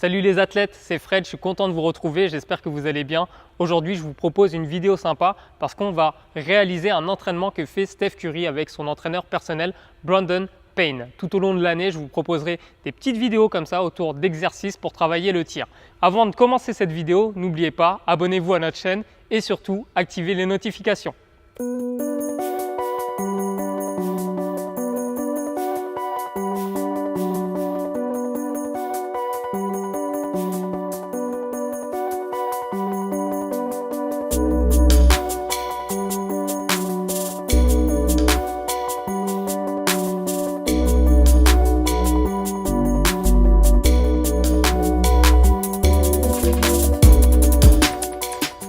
Salut les athlètes, c'est Fred, je suis content de vous retrouver, j'espère que vous allez bien. Aujourd'hui, je vous propose une vidéo sympa parce qu'on va réaliser un entraînement que fait Steph Curry avec son entraîneur personnel Brandon Payne. Tout au long de l'année, je vous proposerai des petites vidéos comme ça autour d'exercices pour travailler le tir. Avant de commencer cette vidéo, n'oubliez pas, abonnez-vous à notre chaîne et surtout, activez les notifications.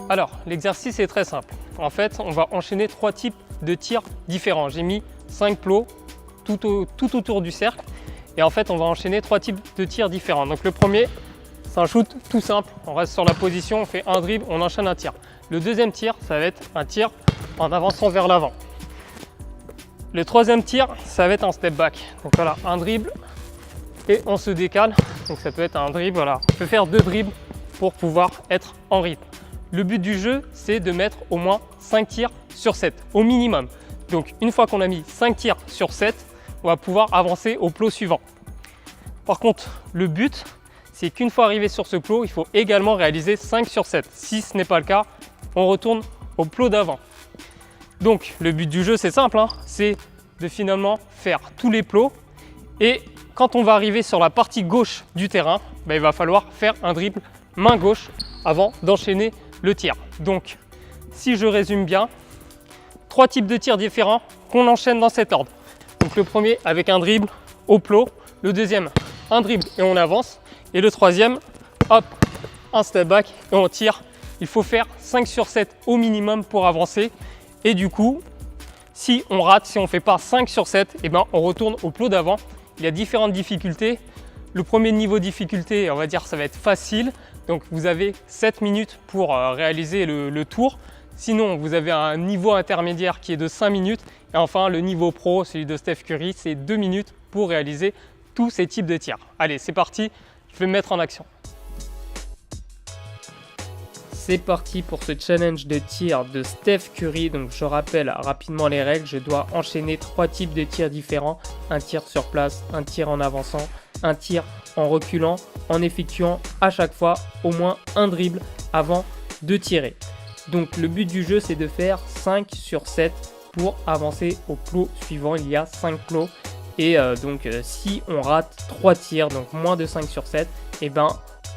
Alors, l'exercice est très simple. En fait, on va enchaîner 3 types de tirs différents. J'ai mis 5 plots tout autour du cercle. Et en fait, on va enchaîner 3 types de tirs différents. Donc le premier, c'est un shoot tout simple. On reste sur la position, on fait un dribble, on enchaîne un tir. Le deuxième tir, ça va être un tir en avançant vers l'avant. Le troisième tir, ça va être un step back. Donc voilà, un dribble et on se décale. Donc ça peut être un dribble, voilà. On peut faire 2 dribbles pour pouvoir être en rythme. Le but du jeu, c'est de mettre au moins 5 tirs sur 7, au minimum. Donc, une fois qu'on a mis 5 tirs sur 7, on va pouvoir avancer au plot suivant. Par contre, le but, c'est qu'une fois arrivé sur ce plot, il faut également réaliser 5 sur 7. Si ce n'est pas le cas, on retourne au plot d'avant. Donc, le but du jeu, c'est simple, hein, c'est de finalement faire tous les plots. Et quand on va arriver sur la partie gauche du terrain, il va falloir faire un dribble main gauche avant d'enchaîner le tir. Donc, si je résume bien, 3 types de tirs différents qu'on enchaîne dans cet ordre. Donc le premier avec un dribble au plot, le deuxième un dribble et on avance, et le troisième, hop, un step back et on tire. Il faut faire 5 sur 7 au minimum pour avancer, et du coup, si on rate, si on ne fait pas 5 sur 7, on retourne au plot d'avant. Il y a différentes difficultés. Le premier niveau de difficulté, on va dire, ça va être facile. Donc vous avez 7 minutes pour réaliser le tour. Sinon, vous avez un niveau intermédiaire qui est de 5 minutes. Et enfin, le niveau pro, celui de Steph Curry, c'est 2 minutes pour réaliser tous ces types de tirs. Allez, c'est parti, je vais me mettre en action. C'est parti pour ce challenge de tir de Steph Curry. Donc je rappelle rapidement les règles. Je dois enchaîner 3 types de tirs différents. Un tir sur place, un tir en avançant, un tir en reculant, en effectuant à chaque fois au moins un dribble avant de tirer. Donc le but du jeu, c'est de faire 5 sur 7 pour avancer au plot suivant. Il y a 5 plots et si on rate 3 tirs, donc moins de 5 sur 7,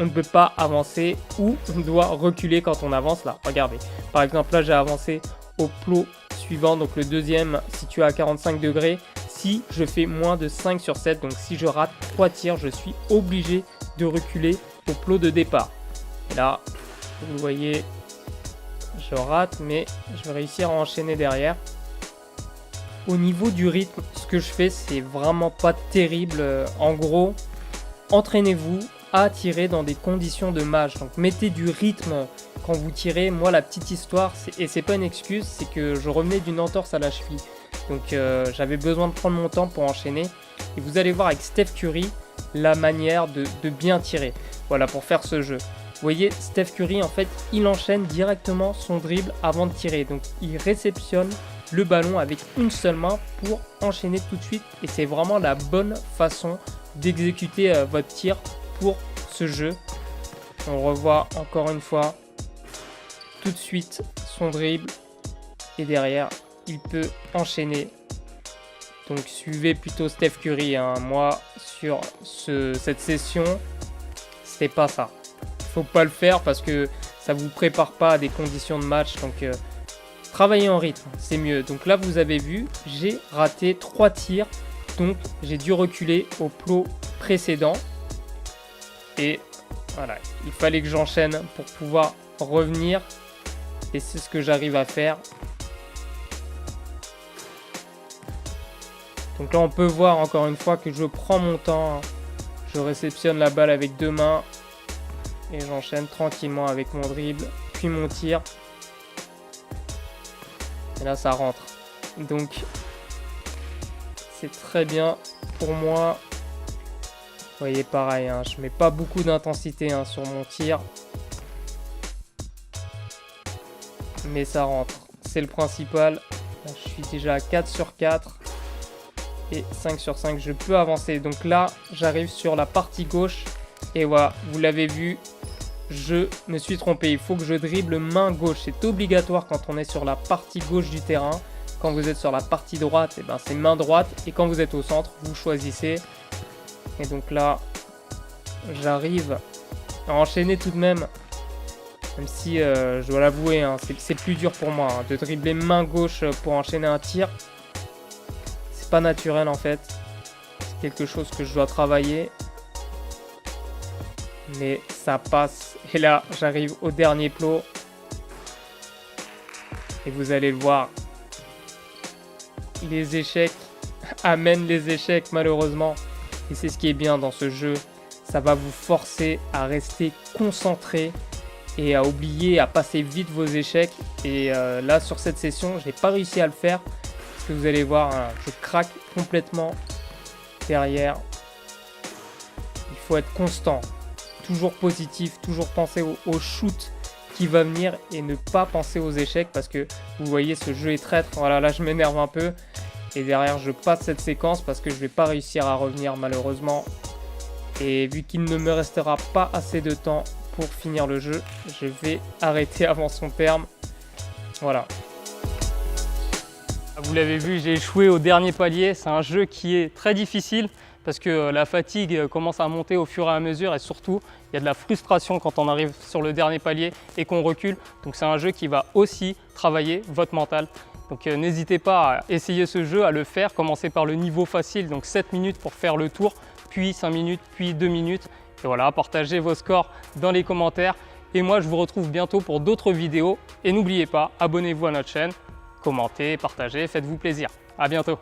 on ne peut pas avancer ou on doit reculer quand on avance. Là, regardez, par exemple là j'ai avancé au plot suivant, donc le deuxième situé à 45 degrés. Si je fais moins de 5 sur 7, donc si je rate 3 tirs, je suis obligé de reculer au plot de départ. Et là, vous voyez, je rate, mais je vais réussir à enchaîner derrière. Au niveau du rythme, ce que je fais, c'est vraiment pas terrible. En gros, entraînez-vous à tirer dans des conditions de match. Donc mettez du rythme quand vous tirez. Moi, la petite histoire, et c'est pas une excuse, c'est que je revenais d'une entorse à la cheville. Donc j'avais besoin de prendre mon temps pour enchaîner. Et vous allez voir avec Steph Curry la manière de bien tirer. Voilà, pour faire ce jeu. Vous voyez, Steph Curry, en fait, il enchaîne directement son dribble avant de tirer. Donc il réceptionne le ballon avec une seule main pour enchaîner tout de suite. Et c'est vraiment la bonne façon d'exécuter votre tir pour ce jeu. On revoit encore une fois tout de suite son dribble. Et derrière, il peut enchaîner. Donc suivez plutôt Steph Curry, hein. Moi sur cette session, c'était pas ça. Faut pas le faire parce que ça vous prépare pas à des conditions de match. Donc travaillez en rythme, c'est mieux. Donc là vous avez vu, j'ai raté 3 tirs. Donc j'ai dû reculer au plot précédent. Et voilà, il fallait que j'enchaîne pour pouvoir revenir. Et c'est ce que j'arrive à faire. Donc là, on peut voir encore une fois que je prends mon temps. Je réceptionne la balle avec 2 mains. Et j'enchaîne tranquillement avec mon dribble, puis mon tir. Et là, ça rentre. Donc, c'est très bien pour moi. voyez, pareil, hein, je mets pas beaucoup d'intensité hein, sur mon tir. Mais ça rentre, c'est le principal. Là, je suis déjà à 4 sur 4. Et 5 sur 5, je peux avancer. Donc là, j'arrive sur la partie gauche. Et voilà, vous l'avez vu, je me suis trompé. Il faut que je dribble main gauche. C'est obligatoire quand on est sur la partie gauche du terrain. Quand vous êtes sur la partie droite, eh ben, c'est main droite. Et quand vous êtes au centre, vous choisissez. Et donc là, j'arrive à enchaîner tout de même. Même si, je dois l'avouer, hein, c'est plus dur pour moi hein, de dribbler main gauche pour enchaîner un tir. C'est pas naturel en fait. C'est quelque chose que je dois travailler. Mais ça passe. Et là, j'arrive au dernier plot. Et vous allez le voir. Les échecs amènent les échecs malheureusement. Et c'est ce qui est bien dans ce jeu. Ça va vous forcer à rester concentré et à oublier, à passer vite vos échecs. Et là, sur cette session, je n'ai pas réussi à le faire. Parce que vous allez voir, hein, je craque complètement derrière. Il faut être constant, toujours positif, toujours penser au shoot qui va venir et ne pas penser aux échecs parce que vous voyez, ce jeu est traître. Voilà, là, je m'énerve un peu. Et derrière, je passe cette séquence parce que je ne vais pas réussir à revenir malheureusement. Et vu qu'il ne me restera pas assez de temps pour finir le jeu, je vais arrêter avant son terme. Voilà. Vous l'avez vu, j'ai échoué au dernier palier. C'est un jeu qui est très difficile parce que la fatigue commence à monter au fur et à mesure et surtout, il y a de la frustration quand on arrive sur le dernier palier et qu'on recule. Donc c'est un jeu qui va aussi travailler votre mental. Donc n'hésitez pas à essayer ce jeu, à le faire. Commencez par le niveau facile, donc 7 minutes pour faire le tour, puis 5 minutes, puis 2 minutes. Et voilà, partagez vos scores dans les commentaires. Et moi, je vous retrouve bientôt pour d'autres vidéos. Et n'oubliez pas, abonnez-vous à notre chaîne, commentez, partagez, faites-vous plaisir. À bientôt.